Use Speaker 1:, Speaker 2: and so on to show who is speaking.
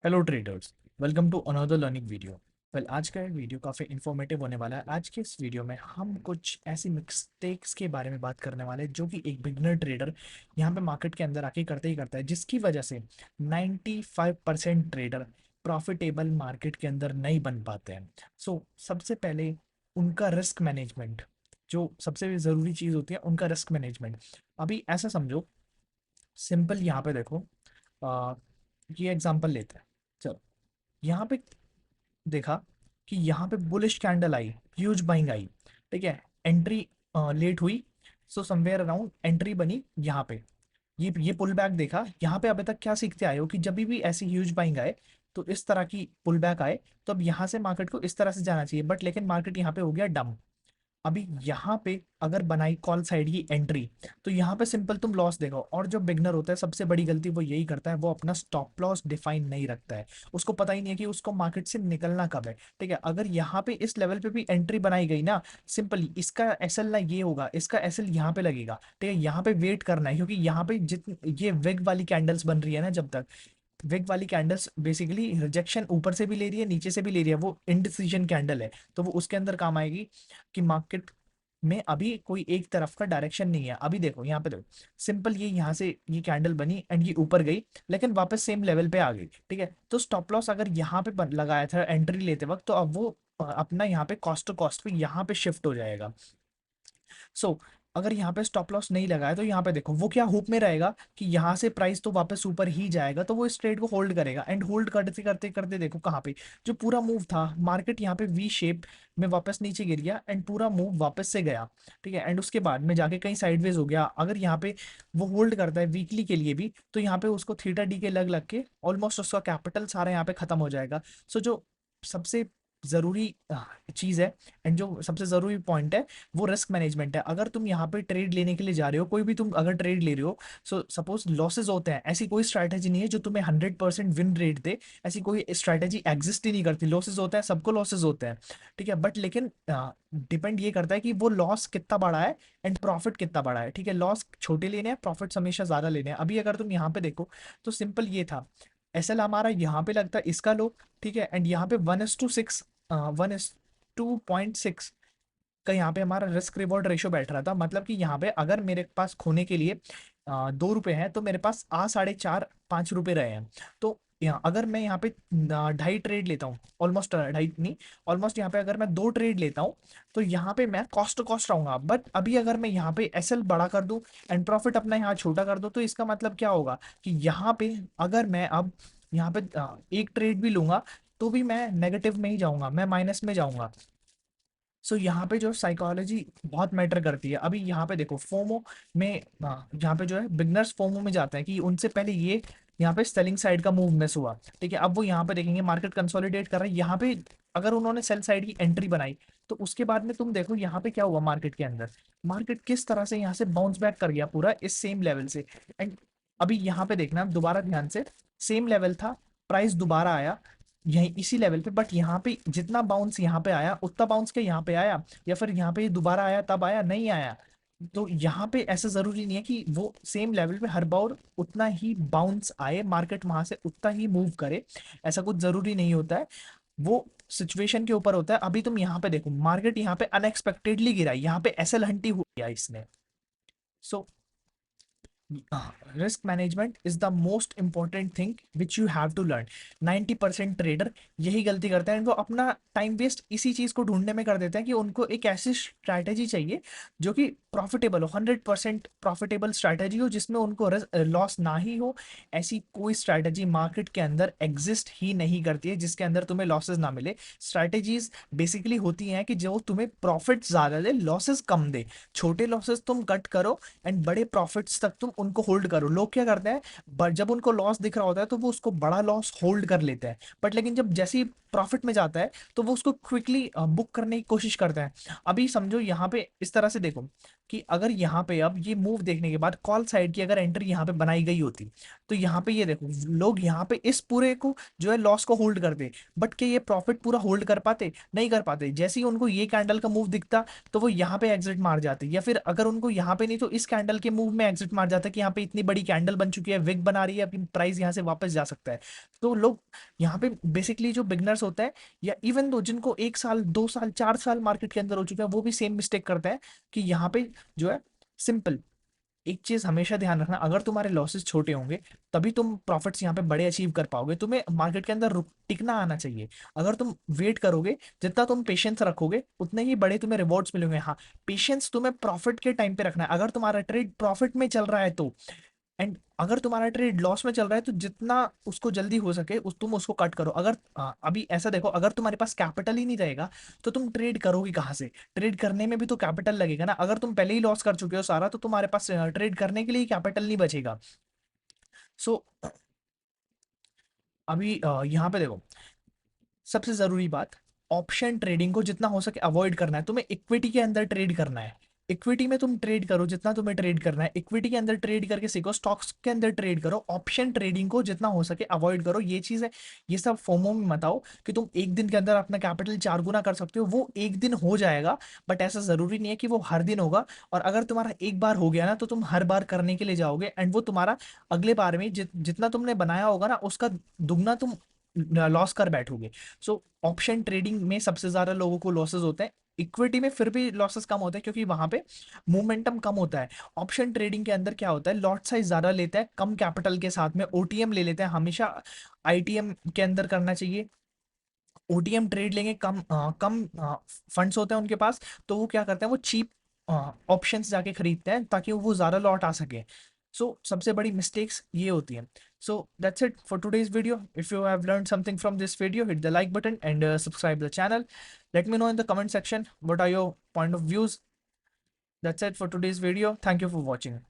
Speaker 1: Hello traders, welcome to another learning video. आज का video काफ़ी इन्फॉर्मेटिव होने वाला है। आज के इस वीडियो में हम कुछ ऐसी मिस्टेक्स के बारे में बात करने वाले हैं जो कि एक बिगनर ट्रेडर यहाँ पे मार्केट के अंदर आके करते ही करता है, जिसकी वजह से 95% ट्रेडर प्रॉफिटेबल मार्केट के अंदर नहीं बन पाते हैं। सबसे पहले उनका रिस्क मैनेजमेंट, जो सबसे ज़रूरी चीज़ होती है, उनका रिस्क मैनेजमेंट। अभी ऐसा समझो, सिंपल यहाँ पे देखो। आ, ये एग्जांपल लेते हैं। चलो, यहाँ पे देखा कि यहाँ पे bullish candle I, huge buying I. ठीक है, एंट्री लेट हुई। समवेयर अराउंड एंट्री बनी यहाँ पे। ये पुल बैक देखा यहाँ पे। अभी तक क्या सीखते आए हो कि जब भी ऐसी ह्यूज बाइंग आए, तो इस तरह की पुल बैक आए, तो अब यहाँ से मार्केट को इस तरह से जाना चाहिए, बट लेकिन मार्केट यहाँ पे हो गया डम। अभी यहाँ पे अगर बनाई कॉल साइड की एंट्री, तो यहाँ पे सिंपल तुम लॉस देखो। और जो बिगनर होता है, सबसे बड़ी गलती वो यही करता है, वो अपना स्टॉप लॉस डिफाइन नहीं रखता है। उसको पता ही नहीं है कि उसको मार्केट से निकलना कब है। ठीक है, अगर यहाँ पे इस लेवल पे भी एंट्री बनाई गई ना, सिंपल इसका एसएल ना ये होगा, इसका एसएल यहाँ पे लगेगा। ठीक है, यहाँ पे वेट करना है, क्योंकि यहाँ पे जितनी ये वेग वाली कैंडल्स बन रही है ना, जब तक विग वाली कैंडल्स बेसिकली रिजेक्शन ऊपर से भी ले रही है, नीचे से भी ले रही है, वो इनडिसीजन कैंडल है, तो वो उसके अंदर काम आएगी कि मार्केट में अभी कोई एक तरफ का डायरेक्शन नहीं है। अभी देखो यहाँ पे, देखो सिंपल, ये यहाँ से ये कैंडल बनी एंड ये ऊपर गई, लेकिन वापस सेम लेवल पे आ गई। ठीक है, तो स्टॉप लॉस अगर यहाँ पे लगाया था एंट्री लेते वक्त, तो अब वो अपना यहाँ पे कॉस्ट टू कॉस्ट पे यहाँ पे शिफ्ट हो जाएगा। सो अगर यहाँ पे स्टॉप लॉस नहीं लगाया, तो यहाँ पे देखो वो क्या हुप में रहेगा कि यहाँ से प्राइस तो वापस ऊपर ही जाएगा, तो वो इस ट्रेड को होल्ड करेगा। एंड होल्ड करते करते करते देखो कहाँ पे जो पूरा मूव था, मार्केट यहाँ पे वी शेप में वापस नीचे गिर गया एंड पूरा मूव वापस से गया। ठीक है, एंड उसके बाद में जाके कहीं साइडवेज हो गया। अगर यहाँ पे वो होल्ड करता है वीकली के लिए भी, तो यहाँ पे उसको थीटा डी के लग लग के ऑलमोस्ट उसका कैपिटल सारा यहाँ पे खत्म हो जाएगा। जो सबसे ज़रूरी चीज़ है एंड जो सबसे ज़रूरी पॉइंट है, वो रिस्क मैनेजमेंट है। अगर तुम यहाँ पे ट्रेड लेने के लिए जा रहे हो, कोई भी तुम अगर ट्रेड ले रहे हो, सपोज लॉसेज होते हैं, ऐसी कोई स्ट्रैटेजी नहीं है जो तुम्हें 100% विन रेट दे। ऐसी कोई स्ट्रैटेजी एग्जिस्ट ही नहीं करती। लॉसेज होते हैं, सबको लॉसेज होते हैं। ठीक है, बट लेकिन डिपेंड ये करता है कि वो लॉस कितना बड़ा है एंड प्रॉफिट कितना बड़ा है। ठीक है, लॉस छोटे लेने हैं, प्रॉफिट हमेशा ज़्यादा लेने हैं। अभी अगर तुम यहाँ पे देखो, तो सिंपल ये था, एसएल हमारा यहाँ पे लगता है इसका लो। ठीक है, एंड यहाँ पे 1:6, 1:2.6 का यहाँ पे हमारा रिस्क रिवॉर्ड रेशियो बैठ रहा था। मतलब कि यहाँ पे अगर मेरे पास खोने के लिए 2 रुपए हैं, तो मेरे पास आ 4.5-5 रुपए रहे हैं। तो यहाँ अगर मैं यहाँ पे 2.5 ट्रेड लेता हूँ, ऑलमोस्ट 2.5 नहीं, ऑलमोस्ट यहाँ पे अगर मैं 2 ट्रेड लेता हूँ, तो यहाँ पे मैं कॉस्ट टू कॉस्ट रहूंगा। बट अभी अगर मैं यहाँ पे एसएल बड़ा कर दूं एंड प्रॉफिट अपना यहाँ छोटा कर दूं, तो इसका मतलब क्या होगा कि यहाँ पे अगर मैं अब यहाँ पे एक ट्रेड भी लूंगा, तो भी मैं नेगेटिव में ही जाऊंगा, मैं माइनस में जाऊंगा। यहाँ पे जो साइकोलॉजी बहुत मैटर करती है। अभी यहाँ पे देखो फोमो में, यहाँ पे जो है बिगनर्स फोमो में जाते हैं कि उनसे पहले ये यहाँ पे सेलिंग साइड का मूव मिस हुआ। ठीक है, अब वो यहाँ पे देखेंगे मार्केट कंसोलिडेट कर रहा है, यहाँ पे अगर उन्होंने सेल साइड की एंट्री बनाई, तो उसके बाद में तुम देखो यहाँ पे क्या हुआ मार्केट के अंदर। मार्केट किस तरह से यहाँ से बाउंस बैक कर गया पूरा इस सेम लेवल से। एंड अभी यहाँ पे देखना दोबारा ध्यान से, सेम लेवल था, प्राइस दोबारा आया यही इसी लेवल पे, बट यहाँ पे जितना बाउंस यहाँ पे आया, उतना बाउंस क्या यहाँ पे आया, या फिर यहाँ पे दोबारा आया तब आया, नहीं आया। तो यहाँ पे ऐसा जरूरी नहीं है कि वो सेम लेवल पे हर बार उतना ही बाउंस आए, मार्केट वहां से उतना ही मूव करे। ऐसा कुछ जरूरी नहीं होता है, वो सिचुएशन के ऊपर होता है। अभी तुम यहाँ पे देखो, मार्केट यहाँ पे अनएक्सपेक्टेडली गिरा, यहाँ पे एसएल हंटी हो गया इसने। So risk management is the most important thing which you have to learn. 90% trader यही गलती करते हैं, वो अपना टाइम वेस्ट इसी चीज को ढूंढने में कर देते हैं कि उनको एक ऐसी स्ट्रैटेजी चाहिए जो कि प्रॉफिटेबल हो, 100% प्रॉफिटेबल स्ट्रैटेजी हो, जिसमें उनको लॉस ना ही हो। ऐसी कोई स्ट्रैटेजी मार्केट के अंदर एग्जिस्ट ही नहीं करती है जिसके अंदर तुम्हें लॉसेस ना मिले। स्ट्रैटेजीज बेसिकली होती हैं कि जो तुम्हें प्रॉफिट ज्यादा दे, लॉसेस कम दे। छोटे लॉसेस तुम कट करो एंड बड़े प्रॉफिट्स तक तुम उनको होल्ड करो। लोग क्या करते हैं, जब उनको लॉस दिख रहा होता है, तो वो उसको बड़ा लॉस होल्ड कर लेते हैं, बट लेकिन जब जैसे ही प्रॉफिट में जाता है तो वो उसको क्विकली बुक करने की कोशिश करता है। अभी समझो यहाँ पे इस तरह से देखो कि अगर यहाँ पे अब ये मूव देखने के बाद कॉल साइड की अगर एंट्री यहाँ पे बनाई गई होती तो यहाँ पे ये देखो लोग यहाँ पे इस पूरे को जो है लॉस को होल्ड करते, बट क्या ये प्रॉफिट पूरा होल्ड कर पाते? नहीं कर पाते। जैसे ही उनको ये कैंडल का मूव दिखता तो वो यहाँ पे एग्जिट मार जाते, या फिर अगर उनको यहाँ पे नहीं तो इस कैंडल के मूव में एग्जिट मार जाता कि यहाँ पे इतनी बड़ी कैंडल बन चुकी है, विग बना रही है, अपनी प्राइस यहाँ से वापस जा सकता है। तो लोग यहाँ पे बेसिकली जो बिगनर्स होते हैं या इवन दो जिनको 1 साल 2 साल 4 साल मार्केट के अंदर हो चुके हैं वो भी सेम मिस्टेक करते हैं कि यहाँ पे जो है सिंपल एक चीज हमेशा ध्यान रखना, अगर तुम्हारे लॉसेस छोटे होंगे तभी तुम प्रॉफिट्स यहाँ पे बड़े अचीव कर पाओगे। तुम्हें मार्केट के अंदर टिकना आना चाहिए। अगर तुम वेट करोगे, जितना तुम पेशेंस रखोगे उतने ही बड़े तुम्हें रिवॉर्ड्स मिलेंगे। हाँ, पेशेंस तुम्हें प्रॉफिट के टाइम पे रखना है। अगर तुम्हारा ट्रेड प्रॉफिट में चल रहा है तो, एंड अगर तुम्हारा ट्रेड लॉस में चल रहा है तो जितना उसको जल्दी हो सके तुम उसको कट करो। अगर अभी ऐसा देखो, अगर तुम्हारे पास कैपिटल ही नहीं रहेगा तो तुम ट्रेड करोगे कहाँ से? ट्रेड करने में भी तो कैपिटल लगेगा ना। अगर तुम पहले ही लॉस कर चुके हो सारा तो तुम्हारे पास ट्रेड करने के लिए कैपिटल नहीं बचेगा। सो अभी यहाँ पे देखो, सबसे जरूरी बात, ऑप्शन ट्रेडिंग को जितना हो सके अवॉइड करना है। तुम्हें इक्विटी के अंदर ट्रेड करना है। इक्विटी में तुम ट्रेड करो जितना तुम्हें ट्रेड करना है, इक्विटी के अंदर ट्रेड करके सीखो, स्टॉक्स के अंदर ट्रेड करो। ऑप्शन ट्रेडिंग को जितना हो सके अवॉइड करो। ये चीज है, ये सब फोमो में मत आओ कि तुम एक दिन के अंदर अपना कैपिटल 4 गुना कर सकते हो। वो एक दिन हो जाएगा, बट ऐसा जरूरी नहीं है कि वो हर दिन होगा। और अगर तुम्हारा एक बार हो गया ना तो तुम हर बार करने के लिए जाओगे एंड वो तुम्हारा अगले बार में जितना तुमने बनाया होगा ना उसका दुगना तुम लॉस कर बैठोगे। सो ऑप्शन ट्रेडिंग में सबसे ज्यादा लोगों को लॉसेस होते हैं। इक्विटी में फिर भी लॉसेस कम होते हैं क्योंकि वहां पे मोमेंटम कम होता है। ऑप्शन ट्रेडिंग के अंदर क्या होता है, लॉट साइज ज्यादा लेते हैं कम कैपिटल के साथ में, ओटीएम ले लेते हैं। हमेशा आईटीएम के अंदर करना चाहिए। ओटीएम ट्रेड लेंगे, कम फंड्स होते हैं उनके पास, तो वो क्या करते हैं, वो चीप ऑप्शंस जाके खरीदते हैं ताकि वो ज्यादा लॉट आ सके। सो सबसे बड़ी मिस्टेक्स ये होती हैं। So that's it for today's video. If you have learned something from this video, hit the like button and subscribe the channel. Let me know in the comment section what are your point of views. That's it for today's video. Thank you for watching.